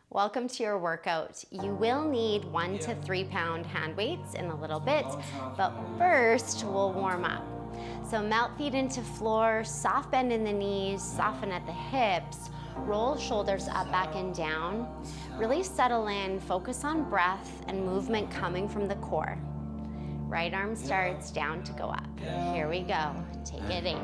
Welcome to your workout. You will need 1 to 3 pound hand weights in a little bit, but first we'll warm up. So melt feet into floor, soft bend in the knees, soften at the hips, roll shoulders up, back and down. Really settle in, focus on breath and movement coming from the core. Right arm starts, down to go up. Here we go, take it 8.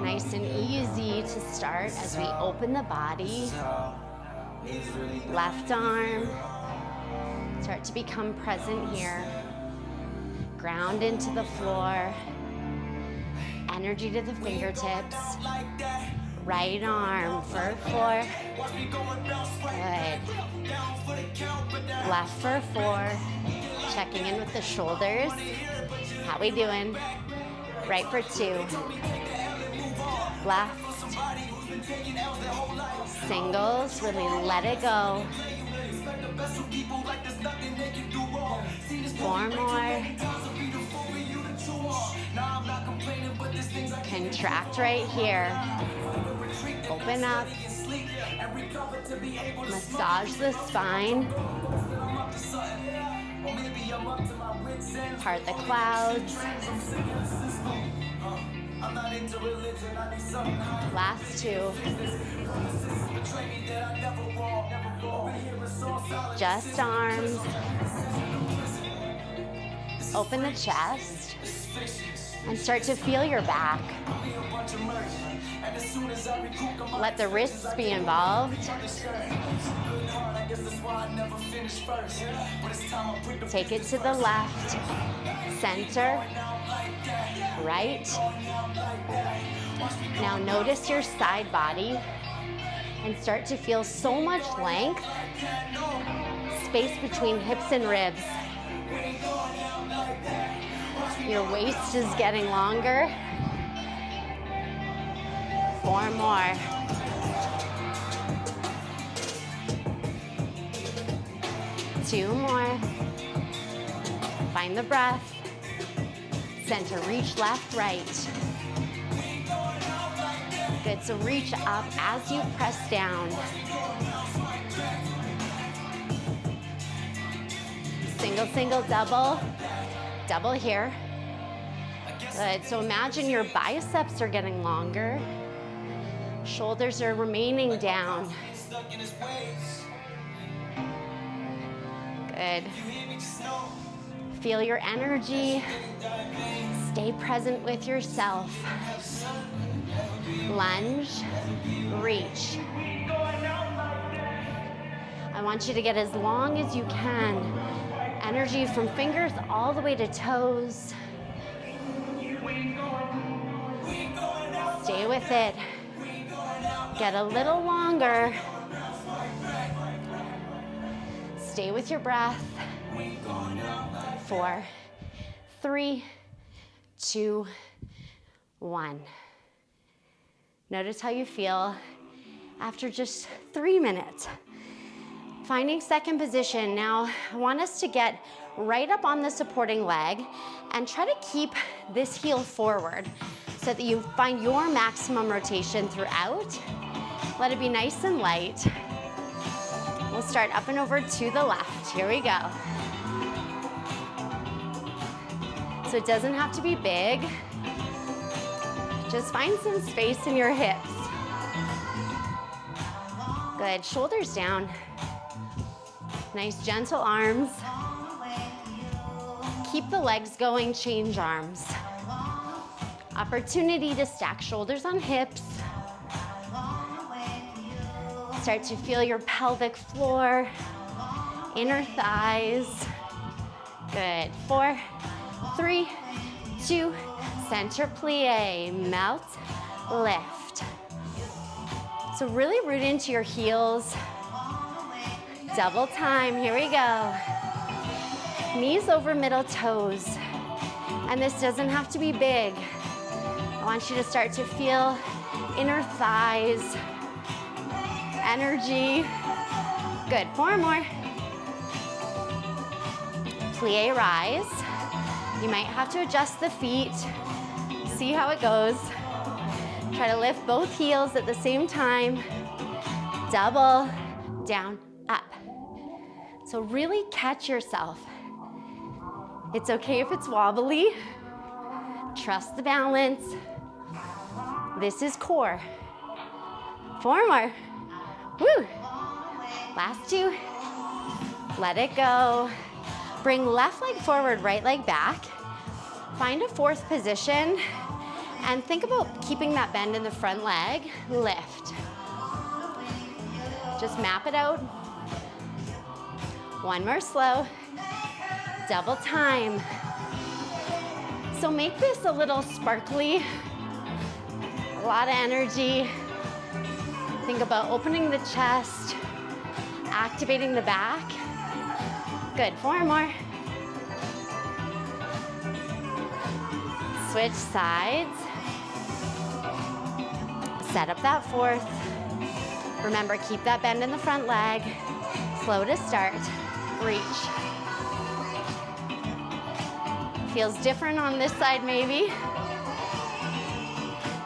Nice and easy to start as we open the body. Left arm, start to become present here. Ground into the floor. Energy to the fingertips. Right arm for 4. Good. Left for 4. Checking in with the shoulders. How we doing? Right for 2. Left. Singles, really let it go. 4 more. Contract right here. Open up. Massage the spine. Part the clouds. Last 2. Just arms. Open the chest and start to feel your back. Let the wrists be involved. Take it to the left, center, right. Now notice your side body and start to feel so much length, space between hips and ribs. Your waist is getting longer. 4 more. Two more. Find the breath. Center, reach left, right. Good, so reach up as you press down. Single, single, double. Double here. Good, so imagine your biceps are getting longer. Shoulders are remaining down. Good. Feel your energy. Stay present with yourself. Lunge, reach. I want you to get as long as you can. Energy from fingers all the way to toes. Stay with it. Get a little longer. Stay with your breath. 4, 3, 2, 1. Notice how you feel after just 3 minutes. Finding second position. Now, I want us to get right up on the supporting leg and try to keep this heel forward so that you find your maximum rotation throughout. Let it be nice and light. We'll start up and over to the left. Here we go. So it doesn't have to be big. Just find some space in your hips. Good, shoulders down. Nice gentle arms. Keep the legs going, change arms. Opportunity to stack shoulders on hips. Start to feel your pelvic floor, inner thighs. Good, 4, 3, 2, center plie, melt, lift. So really root into your heels. Double time, here we go. Knees over middle toes. And this doesn't have to be big. I want you to start to feel inner thighs, energy. Good, 4 more. Plie rise. You might have to adjust the feet. See how it goes. Try to lift both heels at the same time. Double, down, up. So really catch yourself. It's okay if it's wobbly. Trust the balance. This is core. 4 more. Woo. Last 2. Let it go. Bring left leg forward, right leg back. Find a 4th position and think about keeping that bend in the front leg. Lift. Just map it out. 1 more slow. Double time. So make this a little sparkly. A lot of energy. Think about opening the chest, activating the back. Good, 4 more. Switch sides. Set up that 4th. Remember, keep that bend in the front leg. Slow to start. Reach. Feels different on this side maybe.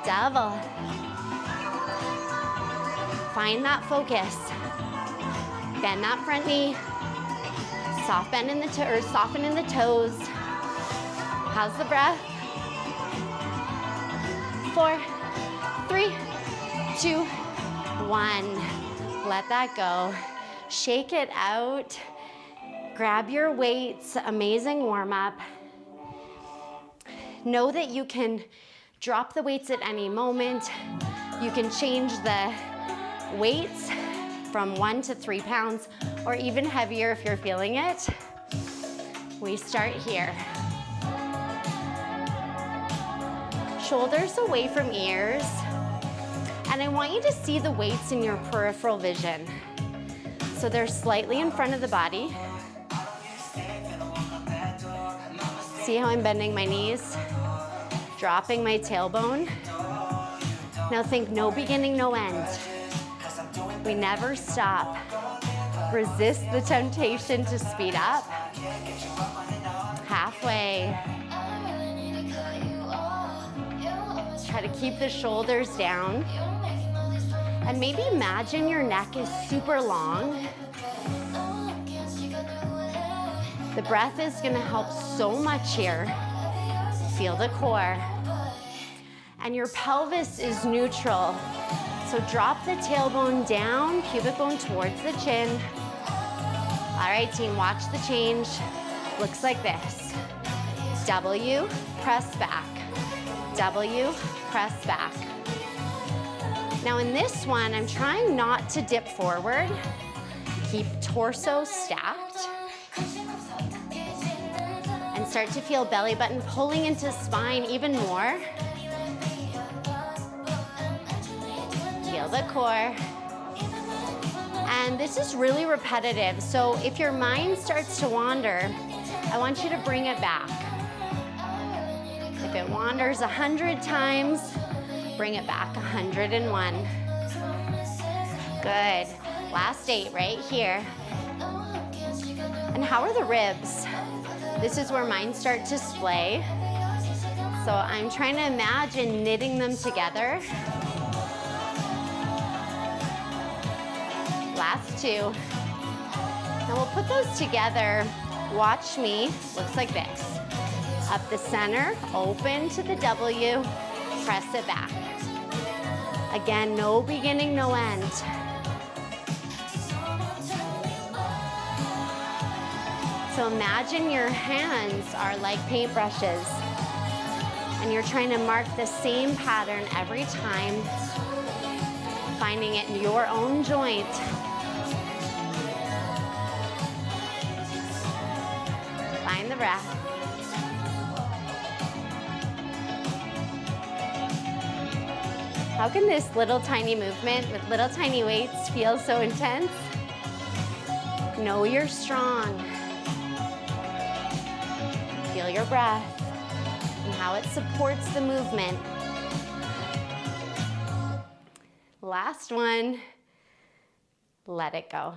Double. Find that focus. Bend that front knee. Soft bend in the or soften in the toes. How's the breath? 4, 3, 2, 1. Let that go. Shake it out. Grab your weights. Amazing warm up. Know that you can drop the weights at any moment. You can change the weights from 1 to 3 pounds or even heavier if you're feeling it. We start here. Shoulders away from ears. And I want you to see the weights in your peripheral vision. So they're slightly in front of the body. See how I'm bending my knees? Dropping my tailbone. Now think no beginning, no end. We never stop. Resist the temptation to speed up. Halfway. Try to keep the shoulders down. And maybe imagine your neck is super long. The breath is gonna help so much here. Feel the core. And your pelvis is neutral. So drop the tailbone down, pubic bone towards the chin. All right, team, watch the change. Looks like this. W, press back. W, press back. Now in this one, I'm trying not to dip forward. Keep torso stacked. And start to feel belly button pulling into spine even more. Feel the core. And this is really repetitive. So if your mind starts to wander, I want you to bring it back. If it wanders 100 times, bring it back 101. Good. Last 8 right here. And how are the ribs? This is where mine start to splay. So I'm trying to imagine knitting them together. Last 2. Now we'll put those together. Watch me. Looks like this. Up the center, open to the W, press it back. Again, no beginning, no end. So imagine your hands are like paintbrushes and you're trying to mark the same pattern every time, finding it in your own joint. Find the breath. How can this little tiny movement with little tiny weights feel so intense? Know you're strong. Feel your breath and how it supports the movement. Last one. Let it go.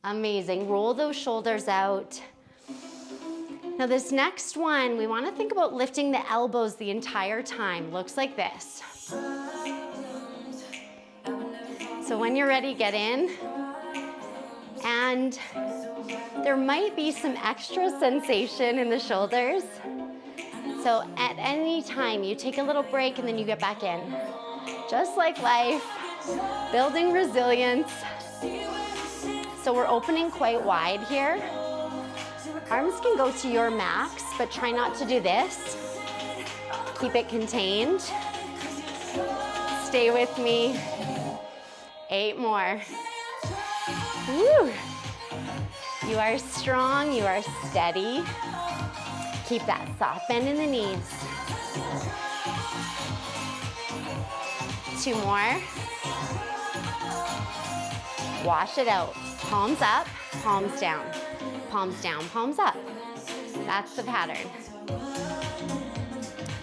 Amazing. Roll those shoulders out. Now this next one, we want to think about lifting the elbows the entire time. Looks like this. So when you're ready, get in. And there might be some extra sensation in the shoulders. So at any time, you take a little break and then you get back in. Just like life, building resilience. So we're opening quite wide here. Arms can go to your max, but try not to do this. Keep it contained. Stay with me. 8 more. Woo. You are strong, you are steady. Keep that soft bend in the knees. 2 more. Wash it out. Palms up, palms down. Palms down, palms up. That's the pattern.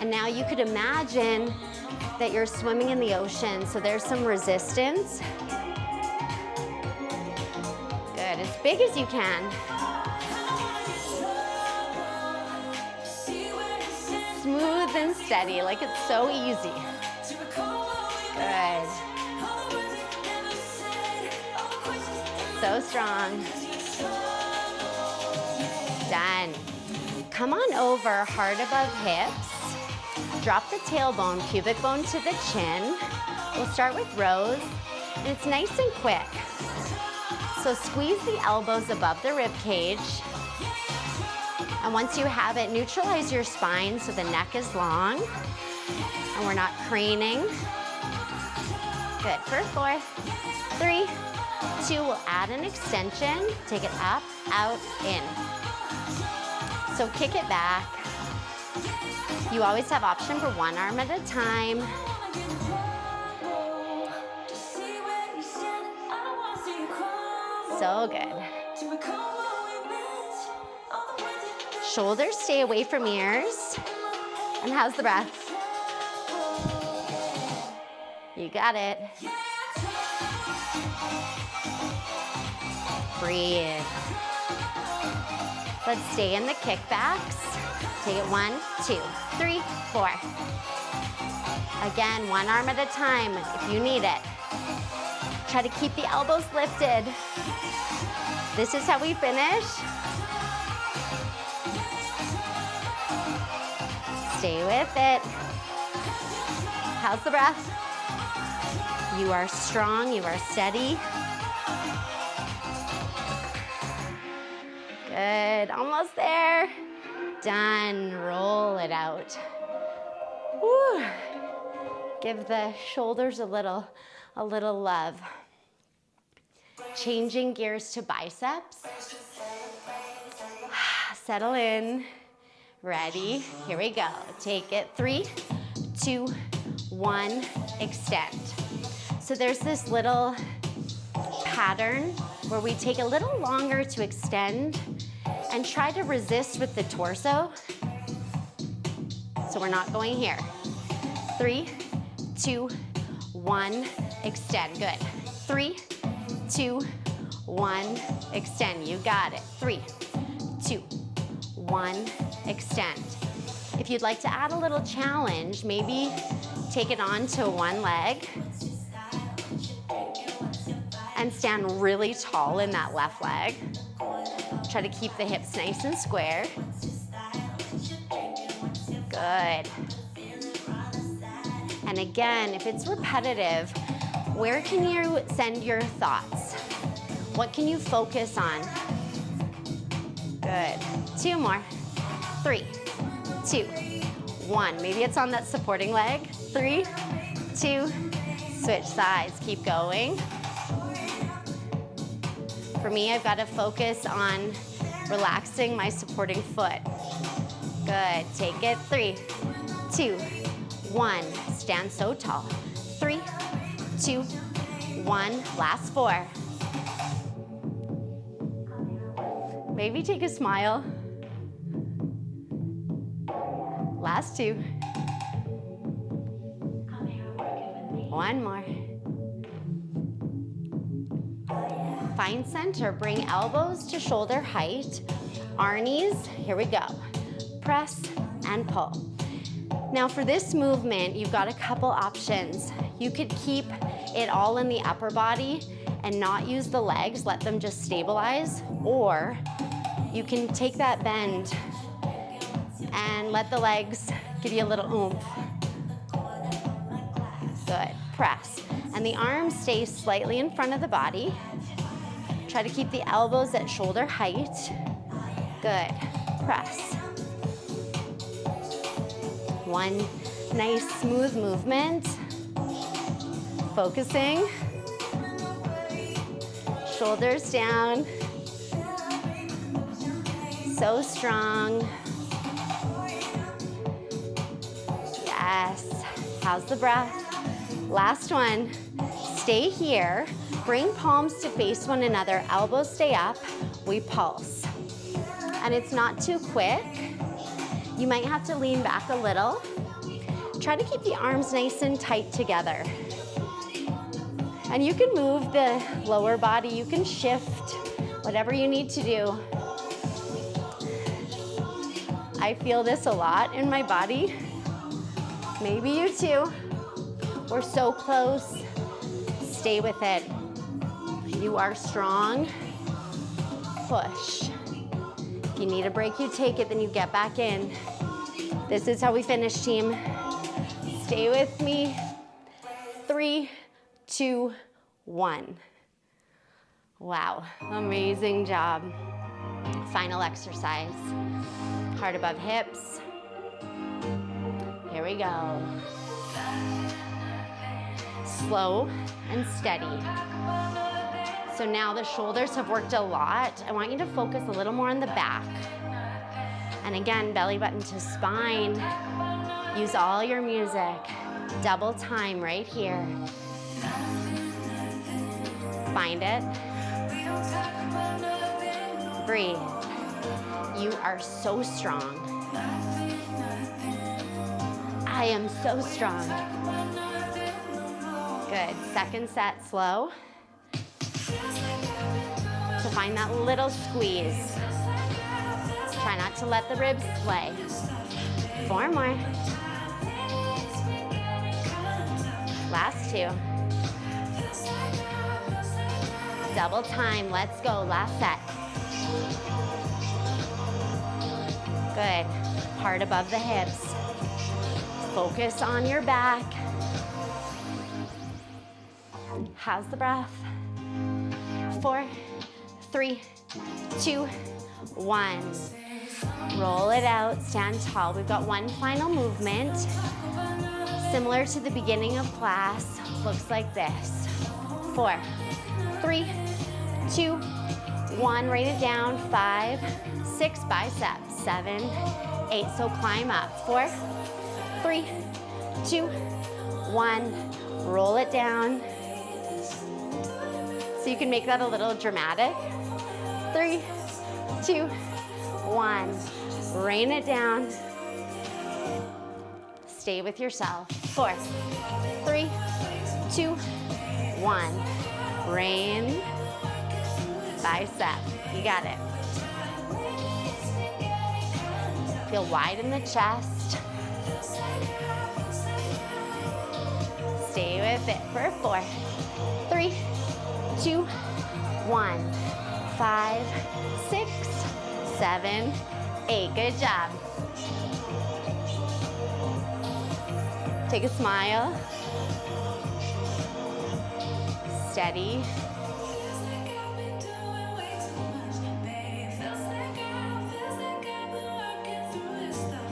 And now you could imagine that you're swimming in the ocean, so there's some resistance. Good, as big as you can. Smooth and steady, like it's so easy. Good. So strong. Done. Come on over, heart above hips. Drop the tailbone, pubic bone to the chin. We'll start with rows, and it's nice and quick. So squeeze the elbows above the rib cage. And once you have it, neutralize your spine so the neck is long and we're not craning. Good, for 4, 3, 2, we'll add an extension. Take it up, out, in. So kick it back. You always have option for 1 arm at a time. So good. Shoulders stay away from ears. And how's the breath? You got it. Breathe. Let's stay in the kickbacks. Take it 1, 2, 3, 4. Again, 1 arm at a time if you need it. Try to keep the elbows lifted. This is how we finish. Stay with it. How's the breath? You are strong, you are steady. Good, almost there. Done, roll it out. Woo. Give the shoulders a little love. Changing gears to biceps. Settle in. Ready? Here we go. Take it. 3, 2, 1, extend. So there's this little pattern where we take a little longer to extend and try to resist with the torso. So we're not going here. 3, 2, 1, extend. Good. 3, 2, 1, extend. You got it. 3, 2, 1, extend. If you'd like to add a little challenge, maybe take it on to one leg and stand really tall in that left leg. Try to keep the hips nice and square. Good. And again, if it's repetitive, where can you send your thoughts? What can you focus on? Good. 2 more. 3, 2, 1. Maybe it's on that supporting leg. 3, 2, switch sides. Keep going. For me, I've got to focus on relaxing my supporting foot. Good. Take it. 3, 2, 1. Stand so tall. 3, 2, 1. Last 4. Maybe take a smile. Last 2. 1 more. Find center. Bring elbows to shoulder height. Arnies. Here we go. Press and pull. Now for this movement, you've got a couple options. You could keep it all in the upper body and not use the legs, let them just stabilize, or you can take that bend and let the legs give you a little oomph. Good, press. And the arms stay slightly in front of the body. Try to keep the elbows at shoulder height. Good, press. One nice smooth movement. Focusing. Shoulders down. So strong. Yes. How's the breath? Last one. Stay here. Bring palms to face one another. Elbows stay up. We pulse. And it's not too quick. You might have to lean back a little. Try to keep the arms nice and tight together. And you can move the lower body. You can shift, whatever you need to do. I feel this a lot in my body. Maybe you too. We're so close. Stay with it. You are strong. Push. If you need a break, you take it, then you get back in. This is how we finish, team. Stay with me. 3, 2, 1. Wow, amazing job. Final exercise. Heart above hips. Here we go. Slow and steady. So now the shoulders have worked a lot. I want you to focus a little more on the back. And again, belly button to spine. Use all your music. Double time right here. Find it. Breathe. You are so strong. I am so strong. Good. Second set, slow. So find that little squeeze. Try not to let the ribs sway. 4 more. Last 2. Double time, let's go, last set. Good, heart above the hips. Focus on your back. How's the breath? 4, 3, 2, 1. Roll it out, stand tall. We've got one final movement. Similar to the beginning of class, looks like this. 4, 3, 2, 1, write it down. 5, 6 biceps, 7, 8, so climb up. 4, 3, 2, 1, roll it down. So you can make that a little dramatic. 3, 2, 1, rain it down. Stay with yourself. 4, 3, 2, 1, rain. Bicep, you got it. Feel wide in the chest. Stay with it for 4, 3, 2, 1, 5, 6, 7, 8. Good job. Take a smile. Steady.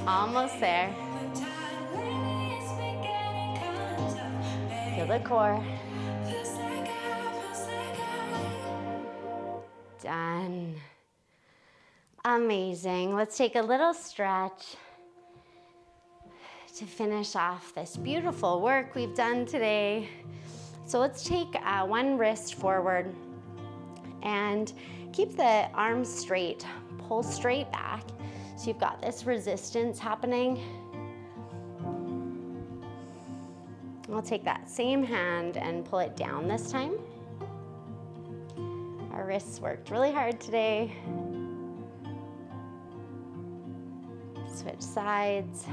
Almost there. Feel the core. Done. Amazing. Let's take a little stretch to finish off this beautiful work we've done today. So let's take one wrist forward and keep the arms straight. Pull straight back. So you've got this resistance happening. I'll take that same hand and pull it down this time. Our wrists worked really hard today. Switch sides.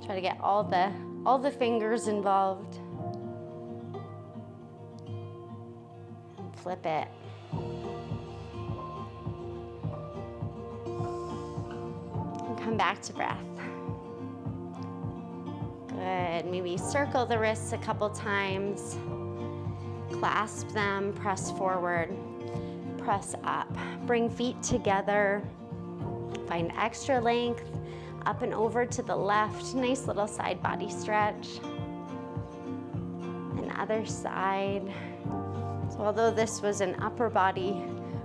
Try to get all the all the fingers involved. And flip it. And come back to breath. Good. Maybe circle the wrists a couple times. Clasp them, press forward, press up. Bring feet together. Find extra length. Up and over to the left. Nice little side body stretch. And other side. So although this was an upper body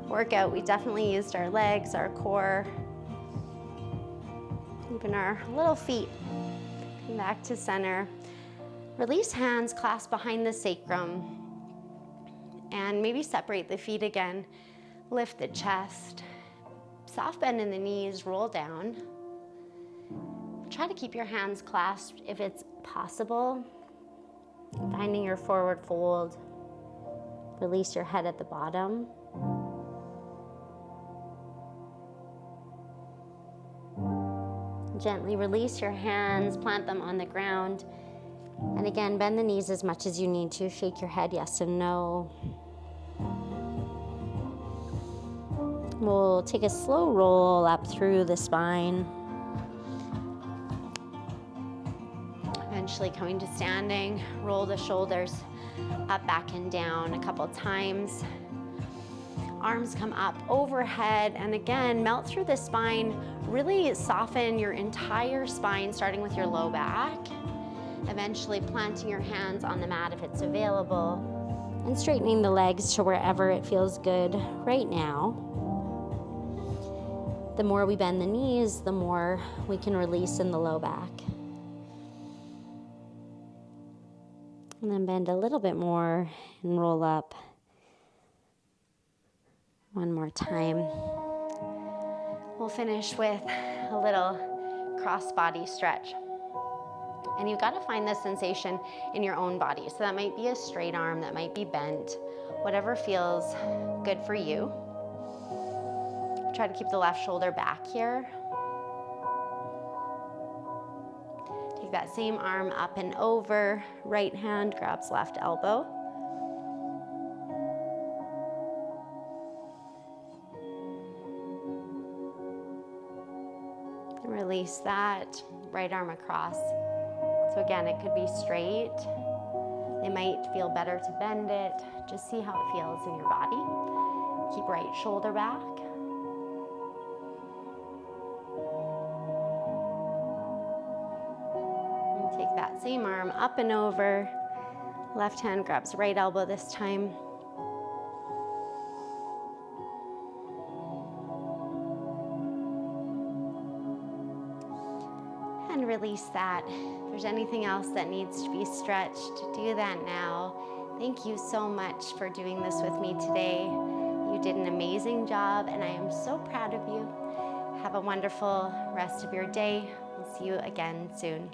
workout, we definitely used our legs, our core, even our little feet. Come back to center. Release hands, clasp behind the sacrum. And maybe separate the feet again. Lift the chest. Soft bend in the knees, roll down. Try to keep your hands clasped if it's possible. Finding your forward fold. Release your head at the bottom. Gently release your hands, plant them on the ground. And again, bend the knees as much as you need to. Shake your head yes and no. We'll take a slow roll up through the spine. Eventually coming to standing, roll the shoulders up, back, and down a couple times. Arms come up overhead, and again, melt through the spine. Really soften your entire spine, starting with your low back. Eventually planting your hands on the mat if it's available, and straightening the legs to wherever it feels good right now. The more we bend the knees, the more we can release in the low back. And then bend a little bit more and roll up. One more time. We'll finish with a little cross body stretch. And you've got to find the sensation in your own body. So that might be a straight arm, that might be bent, whatever feels good for you. Try to keep the left shoulder back here. Take that same arm up and over. Right hand grabs left elbow. And release that. Right arm across. So again, it could be straight. It might feel better to bend it. Just see how it feels in your body. Keep right shoulder back. And take that same arm up and over. Left hand grabs right elbow this time. And release that. If there's anything else that needs to be stretched, do that now. Thank you so much for doing this with me today. You did an amazing job, and I am so proud of you. Have a wonderful rest of your day. We'll see you again soon.